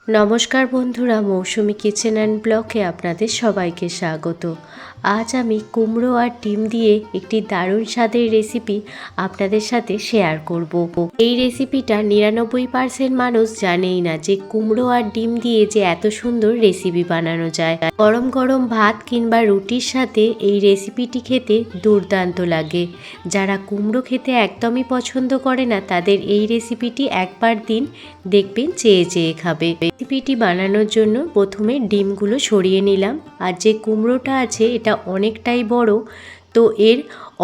নমস্কার বন্ধুরা, মৌসুমি kitchen and ব্লগে আপনাদের সবাইকে স্বাগত। আজ আমি কুমড়ো আর ডিম দিয়ে একটি দারুণ স্বাদের রেসিপি আপনাদের সাথে শেয়ার করব। এই রেসিপিটা 99% মানুষ জানেই না যে কুমড়ো আর ডিম দিয়ে যে এত সুন্দর রেসিপি বানানো যায়। গরম গরম ভাত কিংবা রুটির সাথে এই রেসিপিটি খেতে দুর্দান্ত লাগে। যারা কুমড়ো খেতে একদমই পছন্দ করে না তাদের এই রেসিপিটি একবার দিন দেখবেন চেয়ে চেয়ে খাবে। রেসিপিটি বানানোর জন্য প্রথমে ডিমগুলো ছড়িয়ে নিলাম। আর যে কুমড়োটা আছে এটা অনেকটাই বড়, তো এর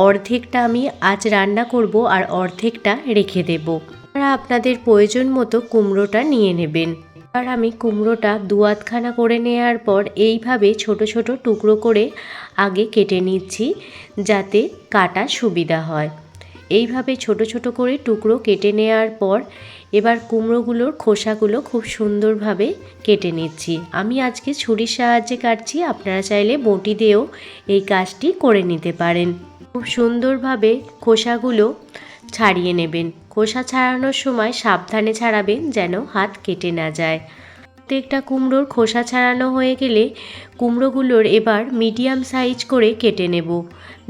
অর্ধেকটা আমি আজ রান্না করব আর অর্ধেকটা রেখে দেব। আপনারা আপনাদের প্রয়োজন মতো কুমড়োটা নিয়ে নেবেন। আর আমি কুমড়োটা দু আধখানা করে নেওয়ার পর এইভাবে ছোট ছোট টুকরো করে আগে কেটে নিচ্ছি, যাতে কাটা সুবিধা হয়। এইভাবে ছোট ছোট করে টুকরো কেটে নেওয়ার পর এবার কুমড়োগুলোর খোসাগুলো খুব সুন্দরভাবে কেটে নিচ্ছি। আমি আজকে ছুরির সাহায্যে কাটছি, আপনারা চাইলে বঁটি দিয়েও এই কাজটি করে নিতে পারেন। খুব সুন্দরভাবে খোসাগুলো ছাড়িয়ে নেবেন। খোসা ছাড়ানোর সময় সাবধানে ছাড়াবেন যেন হাত কেটে না যায়। প্রত্যেকটা কুমড়োর খোসা ছাড়ানো হয়ে গেলে কুমড়োগুলোর এবার মিডিয়াম সাইজ করে কেটে নেব।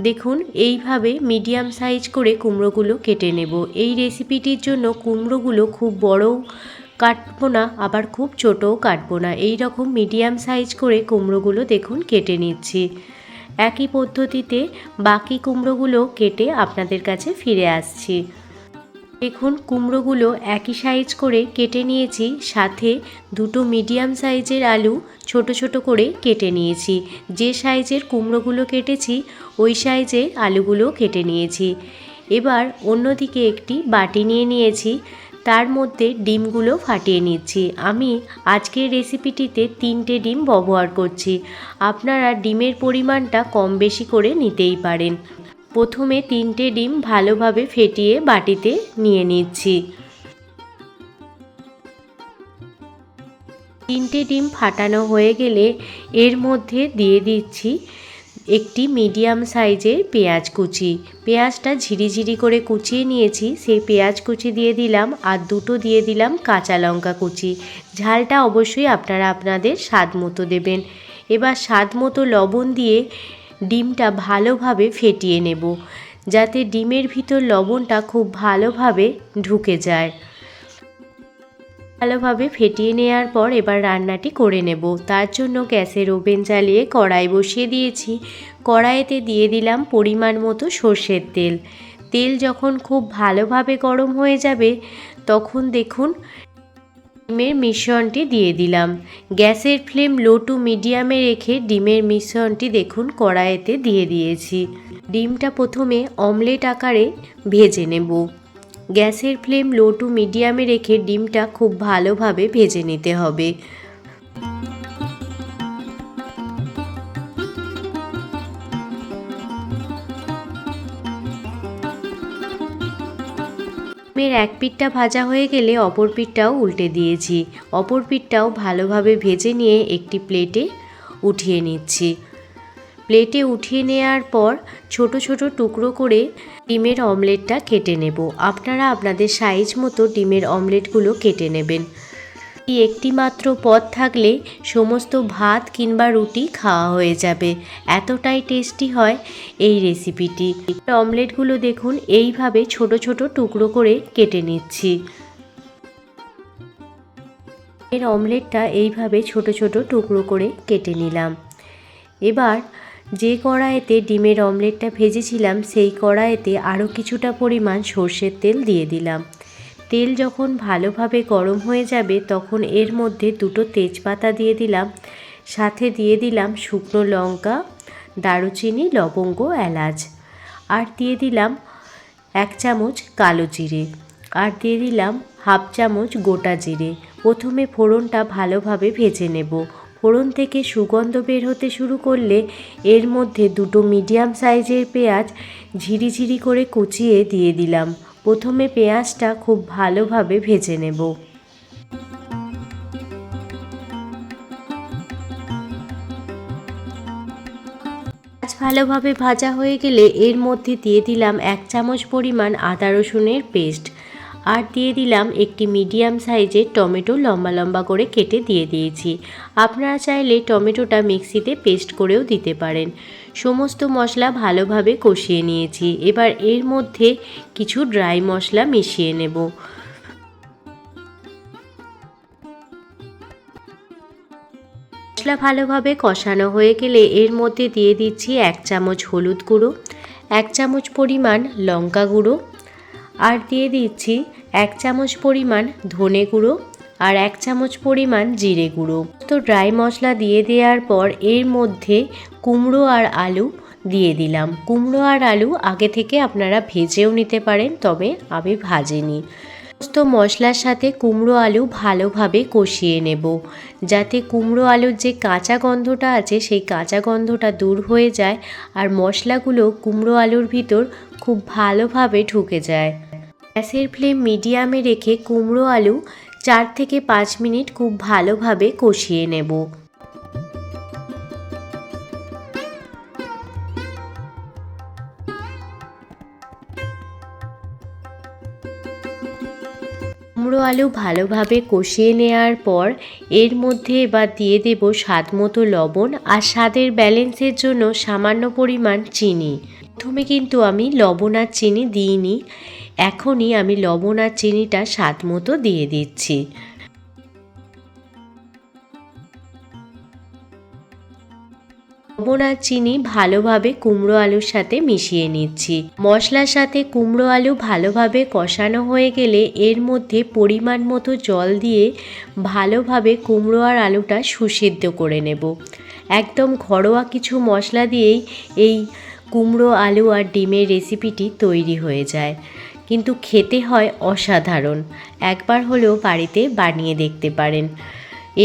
দেখুন এইভাবে মিডিয়াম সাইজ করে কুমড়োগুলো কেটে নেব। এই রেসিপিটির জন্য কুমড়োগুলো খুব বড়ও কাটবো না, আবার খুব ছোটও কাটবো না। এই রকম মিডিয়াম সাইজ করে কুমড়োগুলো দেখুন কেটে নিচ্ছি। একই পদ্ধতিতে বাকি কুমড়োগুলো কেটে আপনাদের কাছে ফিরে আসছি। দেখুন কুমড়োগুলো একই সাইজ করে কেটে নিয়েছি, সাথে দুটো মিডিয়াম সাইজের আলু ছোট ছোট করে কেটে নিয়েছি। যে সাইজের কুমড়োগুলো কেটেছি ওই সাইজের আলুগুলো কেটে নিয়েছি। এবার অন্যদিকে একটি বাটি নিয়ে নিয়েছি, তার মধ্যে ডিমগুলো ফাটিয়ে নিচ্ছি। আমি আজকের রেসিপিটিতে 3টে ডিম ব্যবহার করছি, আপনারা ডিমের পরিমাণটা কম বেশি করে নিতেই পারেন। প্রথমে 3টে ডিম ভালোভাবে ফেটিয়ে বাটিতে নিয়ে নিচ্ছি। 3টে ডিম ফাটানো হয়ে গেলে এর মধ্যে দিয়ে দিচ্ছি একটি মিডিয়াম সাইজের পেঁয়াজ কুচি। পেঁয়াজটা ঝিরিঝিরি করে কুচিয়ে নিয়েছি, সেই পেঁয়াজ কুচি দিয়ে দিলাম। আর দুটো দিয়ে দিলাম কাঁচা লঙ্কা কুচি। ঝালটা অবশ্যই আপনারা আপনাদের স্বাদ মতো দেবেন। এবার স্বাদ মতো লবণ দিয়ে ডিমটা ভালোভাবে ফেটিয়ে নেব, যাতে ডিমের ভিতর লবণটা খুব ভালোভাবে ঢুকে যায়। ভালোভাবে ফেটিয়ে নেওয়ার পর এবার রান্নাটি করে নেব। তার জন্য গ্যাসের ওভেন জ্বালিয়ে কড়াই বসিয়ে দিয়েছি। কড়াইতে দিয়ে দিলাম পরিমাণ মতো সর্ষের তেল। তেল যখন খুব ভালোভাবে গরম হয়ে যাবে তখন দেখুন ডিমের মিশ্রণটি দিয়ে দিলাম। গ্যাসের ফ্লেম লো টু মিডিয়ামে রেখে ডিমের মিশ্রণটি দেখুন কড়াইতে দিয়ে দিয়েছি। ডিমটা প্রথমে অমলেট আকারে ভেজে নেব। গ্যাসের ফ্লেম লো টু মিডিয়ামে রেখে ডিমটা খুব ভালোভাবে ভেজে নিতে হবে। ডিমের এক পিঠটা ভাজা হয়ে গেলে অপর পিঠটাও উল্টে দিয়েছি। অপর পিঠটাও ভালোভাবে ভেজে নিয়ে একটি প্লেটে উঠিয়ে নিচ্ছি। প্লেটে উঠিয়ে নেওয়ার পর ছোট ছোট টুকরো করে ডিমের অমলেটটা কেটে নেব। আপনারা আপনাদের সাইজ মতো ডিমের অমলেটগুলো কেটে নেবেন। এই একটি মাত্র পদ থাকলে সমস্ত ভাত কিংবা রুটি খাওয়া হয়ে যাবে, এতটাই টেস্টি হয় এই রেসিপিটি। অমলেটগুলো দেখুন এইভাবে ছোট ছোট টুকরো করে কেটে নিচ্ছি। এর অমলেটটা এইভাবে ছোট ছোট টুকরো করে কেটে নিলাম। এবার যে কড়াইতে ডিমের অমলেটটা ভেজেছিলাম সেই কড়াইতে আরও কিছুটা পরিমাণ সর্ষের তেল দিয়ে দিলাম। তেল যখন ভালোভাবে গরম হয়ে যাবে তখন এর মধ্যে দুটো তেজপাতা দিয়ে দিলাম, সাথে দিয়ে দিলাম শুকনো লঙ্কা, দারুচিনি, লবঙ্গ, এলাচ, আর দিয়ে দিলাম 1 চামচ কালো জিরে, আর দিয়ে দিলাম 1/2 চামচ গোটা জিরে। প্রথমে ফোড়নটা ভালোভাবে ভেজে নেব। ফোড়ন থেকে সুগন্ধ বের হতে শুরু করলে এর মধ্যে দুটো মিডিয়াম সাইজের পেঁয়াজ ঝিরিঝিরি করে কুচিয়ে দিয়ে দিলাম। প্রথমে পেঁয়াজটা খুব ভালোভাবে ভেজে নেব। পেঁয়াজ ভালোভাবে ভাজা হয়ে গেলে এর মধ্যে দিয়ে দিলাম 1 চামচ পরিমাণ আদা রসুনের পেস্ট, আর দিয়ে দিলাম একটি মিডিয়াম সাইজের টমেটো, লম্বা লম্বা করে কেটে দিয়ে দিয়েছি। আপনারা চাইলে টমেটোটা মিক্সিতে পেস্ট করেও দিতে পারেন। সমস্ত মশলা ভালোভাবে কষিয়ে নিয়েছি। এবার এর মধ্যে কিছু ড্রাই মশলা মিশিয়ে নেব। মশলা ভালোভাবে কষানো হয়ে গেলে এর মধ্যে দিয়ে দিচ্ছি 1 চামচ হলুদ গুঁড়ো, 1 চামচ পরিমাণ লঙ্কা গুঁড়ো, আর দিয়ে দিচ্ছি 1 চামচ পরিমাণ ধনে গুঁড়ো আর 1 চামচ পরিমাণ জিরে গুঁড়ো। তো ড্রাই মশলা দিয়ে দেওয়ার পর এর মধ্যে কুমড়ো আর আলু দিয়ে দিলাম। কুমড়ো আর আলু আগে থেকে আপনারা ভেজেও নিতে পারেন, তবে আমি ভাজিনি। সমস্ত মশলার সাথে কুমড়ো আলু ভালোভাবে কষিয়ে নেব, যাতে কুমড়ো আলুর যে কাঁচা গন্ধটা আছে সেই কাঁচা গন্ধটা দূর হয়ে যায় আর মশলাগুলো কুমড়ো আলুর ভিতর খুব ভালোভাবে ঢুকে যায়। গ্যাসের ফ্লেম মিডিয়ামে রেখে কুমড়ো আলু 4 থেকে 5 মিনিট খুব ভালোভাবে কষিয়ে নেব। কুমড়ো আলু ভালোভাবে কষিয়ে নেওয়ার পর এর মধ্যে এবার দিয়ে দেব স্বাদ মতো লবণ আর স্বাদের ব্যালেন্সের জন্য সামান্য পরিমাণ চিনি। প্রথমে কিন্তু আমি লবণ আর চিনি দিইনি, এখনই আমি লবণ আর চিনিটা স্বাদ মতো দিয়ে দিচ্ছি। লবণ আর চিনি ভালোভাবে কুমড়ো আলুর সাথে মিশিয়ে নিচ্ছি। মশলার সাথে কুমড়ো আলু ভালোভাবে কষানো হয়ে গেলে এর মধ্যে পরিমাণ মতো জল দিয়ে ভালোভাবে কুমড়ো আর আলুটা সুসিদ্ধ করে নেব। একদম ঘরোয়া কিছু মশলা দিয়েই এই কুমড়ো আলু আর ডিমের রেসিপিটি তৈরি হয়ে যায়, কিন্তু খেতে হয় অসাধারণ। একবার হলেও বাড়িতে বানিয়ে দেখতে পারেন,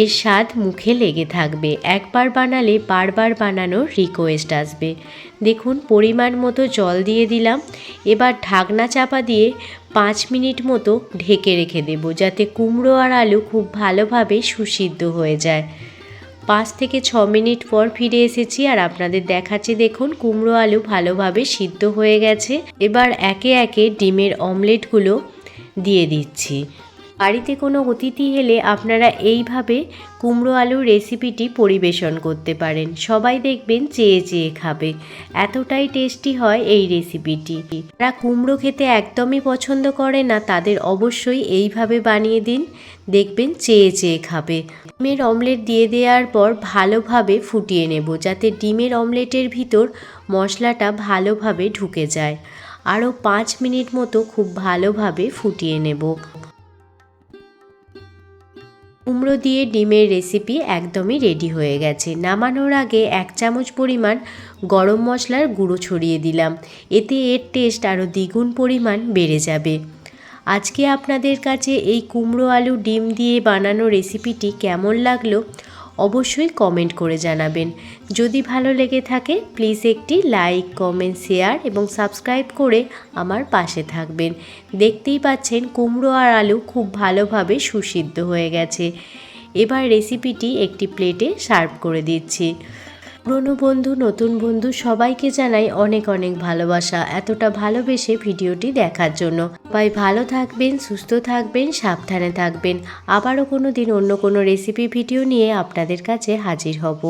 এর স্বাদ মুখে লেগে থাকবে। একবার বানালে বারবার বানানোর রিকোয়েস্ট আসবে। দেখুন পরিমাণ মতো জল দিয়ে দিলাম। এবার ঢাকনা চাপা দিয়ে 5 মিনিট মতো ঢেকে রেখে দেব, যাতে কুমড়ো আর আলু খুব ভালোভাবে সুসিদ্ধ হয়ে যায়। 5 থেকে 6 মিনিট পর ফিরে এসেছি আর আপনাদের দেখাচ্ছি, দেখুন কুমড়ো আলু ভালোভাবে সিদ্ধ হয়ে গেছে। এবার একে একে ডিমের অমলেটগুলো দিয়ে দিচ্ছি। বাড়িতে কোনো অতিথি এলে আপনারা এইভাবে কুমড়ো আলুর রেসিপিটি পরিবেশন করতে পারেন। সবাই দেখবেন চেয়ে চেয়ে খাবে, এতটাই টেস্টি হয় এই রেসিপিটি। যারা কুমড়ো খেতে একদমই পছন্দ করে না তাদের অবশ্যই এইভাবে বানিয়ে দিন, দেখবেন চেয়ে চেয়ে খাবে। ডিমের অমলেট দিয়ে দেওয়ার পর ভালোভাবে ফুটিয়ে নেব, যাতে ডিমের অমলেটের ভিতর মশলাটা ভালোভাবে ঢুকে যায়। আরও 5 মিনিট মতো খুব ভালোভাবে ফুটিয়ে নেব। কুমড়ো দিয়ে ডিমের রেসিপি একদমই রেডি হয়ে গেছে। নামানোর আগে 1 চামচ পরিমাণ গরম মশলার গুঁড়ো ছড়িয়ে দিলাম, এতে এর টেস্ট আরও দ্বিগুণ পরিমাণ বেড়ে যাবে। আজকে আপনাদের কাছে এই কুমড়ো আলু ডিম দিয়ে বানানো রেসিপিটি কেমন লাগলো অবশ্যই কমেন্ট করে জানাবেন। যদি ভালো লেগে থাকে প্লিজ একটি লাইক, কমেন্ট, শেয়ার এবং সাবস্ক্রাইব করে আমার পাশে থাকবেন। দেখতেই পাচ্ছেন কুমড়ো আর আলু খুব ভালোভাবে সুসিদ্ধ হয়ে গেছে। এবার রেসিপিটি একটি প্লেটে সার্ভ করে দিচ্ছি। পুরনো বন্ধু, নতুন বন্ধু সবাইকে জানাই অনেক অনেক ভালোবাসা এতটা ভালোবেসে ভিডিওটি দেখার জন্য। সবাই ভালো থাকবেন, সুস্থ থাকবেন, সাবধানে থাকবেন। আবারও কোনো দিন অন্য কোনো রেসিপি ভিডিও নিয়ে আপনাদের কাছে হাজির হব।